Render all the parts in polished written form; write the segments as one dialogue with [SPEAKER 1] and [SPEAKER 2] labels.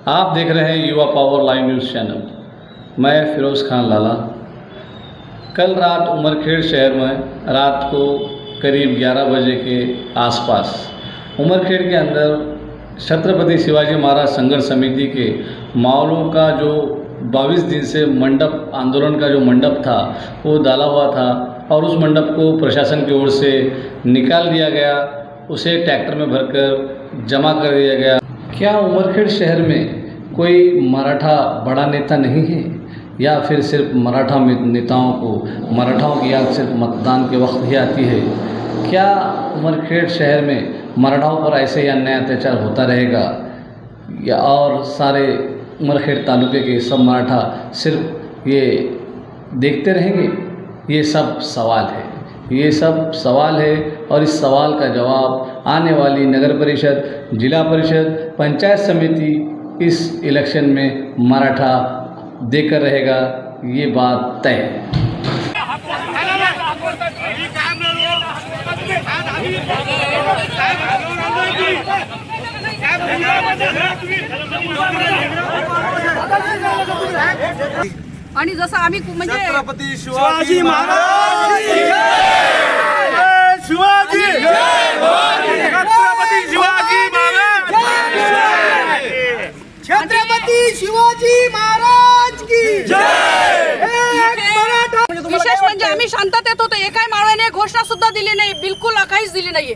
[SPEAKER 1] आप देख रहे हैं युवा पावर लाइव न्यूज़ चैनल। मैं फिरोज़ खान लाला। कल रात उमरखेड़ शहर में रात को करीब 11 बजे के आसपास उमरखेड़ के अंदर छत्रपति शिवाजी महाराज संघर्ष समिति के मावलों का जो 22 दिन से मंडप आंदोलन का जो मंडप था वो डाला हुआ था और उस मंडप को प्रशासन की ओर से निकाल दिया गया, उसे ट्रैक्टर में भरकर जमा कर दिया गया। क्या उमरखेड़ शहर में कोई मराठा बड़ा नेता नहीं है या फिर सिर्फ मराठा नेताओं को मराठाओं की याद सिर्फ मतदान के वक्त ही आती है? क्या उमरखेड़ शहर में मराठाओं पर ऐसे ही अन्याय अत्याचार होता रहेगा या और सारे उमरखेड़ तालुके के सब मराठा सिर्फ ये देखते रहेंगे? ये सब सवाल है, ये सब सवाल है और इस सवाल का जवाब आने वाली नगर परिषद, जिला परिषद, पंचायत समिति इस इलेक्शन में मराठा देकर रहेगा, ये बात तय है।
[SPEAKER 2] आणि जसं आम्ही म्हणजे
[SPEAKER 3] छत्रपती शिवाजी महाराज की जय, शिवाजी छत्रपती शिवाजी महाराज छत्रपती शिवाजी महाराज की जय।
[SPEAKER 2] विशेष म्हणजे आम्ही शांततेत होतो, एकाही मावळ्याने घोषणा सुद्धा दिली नाही, बिलकुल काहीच दिली नाहीये।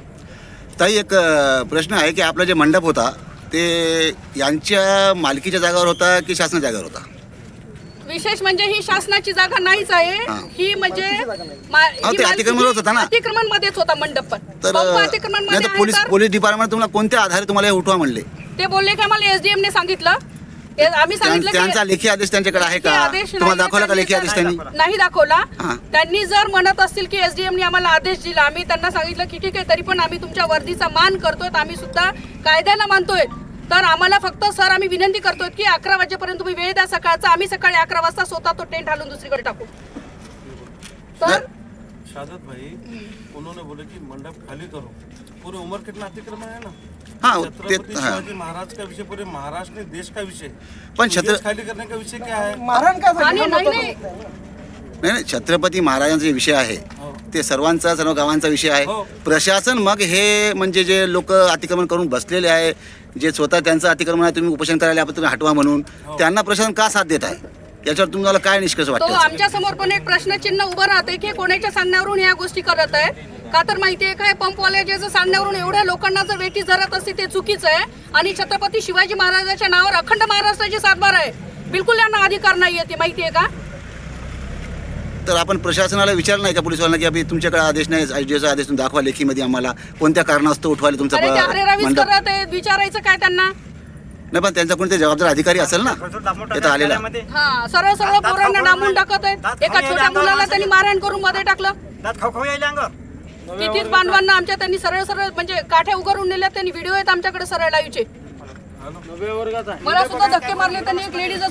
[SPEAKER 4] ताई, एक प्रश्न आहे की आपला जे मंडप होता ते यांच्या मालकीच्या जागावर होता की शासनाच्या जागावर होता?
[SPEAKER 2] विशेष म्हणजे ही शासनाची जागा नाहीच आहे, ही म्हणजे
[SPEAKER 4] अतिक्रमणच होता ना,
[SPEAKER 2] अतिक्रमण मध्येच होता मंडप। पण
[SPEAKER 4] तर
[SPEAKER 2] अतिक्रमण मध्ये
[SPEAKER 4] पोलीस डिपार्टमेंट तुम्हाला कोणत्या आधारे तुम्हाला उठवा म्हणले?
[SPEAKER 2] ते बोलले की आम्हाला एसडीएम ने सांगितलं, आम्ही सांगितलं
[SPEAKER 4] त्यांचा लेखी आदेश त्यांच्याकडे आहे का? तुम्हाला दाखवला का लेखी आदेश? त्यांनी
[SPEAKER 2] नाही दाखवला। त्यांनी जर म्हणत असतील की एसडीएम ने आम्हाला आदेश दिला, आम्ही त्यांना सांगितलं की ठीक आहे, तरी पण आम्ही तुमच्या वर्दीचा मान करतोय, आम्ही सुद्धा कायद्याला मानतोय, तर आम्हाला फक्त सर आम्ही विनंती करतोय की 11 वाजेपर्यंत तुम्ही वेळ द्या सकाळचा, आम्ही सकाळी 11 वाजता स्वतः तो टेंट हालून दुसरीकडे टाकू। तर
[SPEAKER 3] शादत भाई उन्होंने बोले कि मंडप खाली करो, पूरे उमरखेड़ में अतिक्रमण है ना। छत्रपति शिवाजी महाराज का विषय पूरे महाराष्ट्र देश का विषय,
[SPEAKER 4] पण
[SPEAKER 3] खाली करने का विषय क्या है?
[SPEAKER 4] नाही, छत्रपती महाराजांचा जे विषय आहे ते सर्वांचा, सर्व गावांचा विषय आहे। प्रशासन मग हे म्हणजे जे लोक अतिक्रमण करून बसलेले आहे, जे स्वतः त्यांचं अतिक्रमण आहे, तुम्ही उपोषण करायला आपण तुम्ही हटवा म्हणून त्यांना प्रशासन का साथ देत आहे, याच्यावर तुम्हाला काय निष्कर्ष वाटतो?
[SPEAKER 2] आमच्या समोर पण एक प्रश्नचिन्ह उभं राहते की कोणाच्या सांगण्यावरून या गोष्टी करत आहे का? तर माहितीये काय, पंपवाल्याच्या सांगण्यावरून एवढ्या लोकांना जर वेठी धरत असते ते चुकीचं आहे आणि छत्रपती शिवाजी महाराजांच्या नावावर अखंड महाराष्ट्राची सातबार आहे, बिलकुल यांना अधिकार नाही येते, माहितीये का?
[SPEAKER 4] तर आपण प्रशासनाला विचारलं नाही का, पोलिसवाल्यांना, की अभि तुमच्याकडे आदेश नाही, आयजीचा आदेश दाखवा लेखीमध्ये आम्हाला, कोणत्या कारणास्तव उठवायला तुमचा
[SPEAKER 2] मंडप? विचारायचं काय त्यांना?
[SPEAKER 4] नाही, पण त्यांचा कोणते जबाबदार अधिकारी असेल ना तिथं आलेला।
[SPEAKER 2] हा, सरळ सरळ पोरांना डांबून टाकत आहेत, एका छोट्या मुलाला त्यांनी मारहाण करून मध्ये टाकलं, कितीच बांधवांना आमच्या त्यांनी सरळ सरळ म्हणजे काठ्या उगारून नेल्या, त्यांनी व्हिडिओ आहेत आमच्याकडे सरळ लाईव्हचे, मला सुद्धा धक्के मारले त्यांनी। एक लेडीज